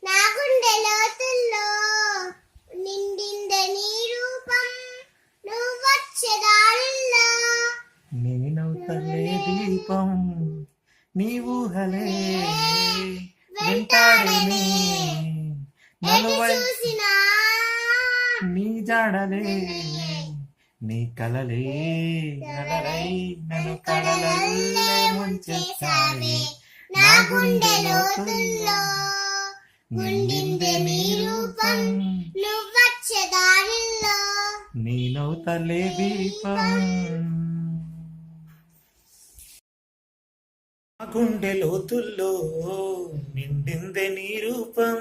నా గుండె లోతుల్లో నిండిందే నీ రూపం, నువ్వు వచ్చే దారుల్లో నేనవుతలే దీపం, నీ ఊహలే వెంటాడనే నలువై చూసినా నీ జాడలే నీ కలలే అలరై నన్ను కడలల్లే ముంచేసాయి. నా గుండె లోతుల్లో నిండిందే నీ రూపం, నువ్వు వచ్చే దారుల్లో నేనవుతలే దీపం. నా గుండె లోతుల్లో నిండిందే నీ రూపం,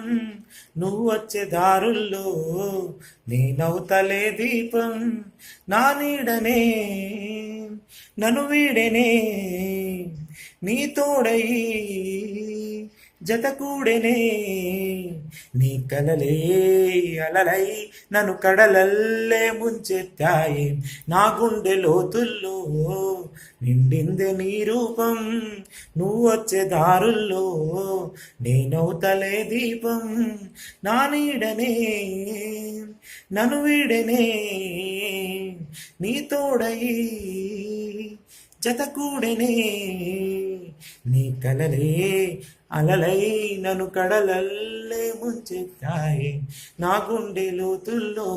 నువ్వు వచ్చే దారుల్లో నేనవుతలే దీపం. నా నీడనే నన్ను వీడనే నీ తోడై జతకూడెనే నీ కలలే అలలై నన్ను కడలల్లే ముంచెత్తాయి. నా గుండె లోతుల్లో నిండిందే నీ రూపం, నువ్వు వచ్చే దారుల్లో నేనవుతలే దీపం. నా నీడనే నన్ను వీడనే నీ తోడై జతకూడెనే నీ కలలే అలలై నన్ను కడలల్లే ముంచెత్తాయి. నా గుండె లోతుల్లో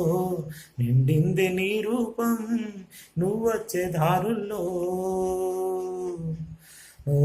నిండిందే నీ రూపం, నువ్వు వచ్చే దారుల్లో. ఓ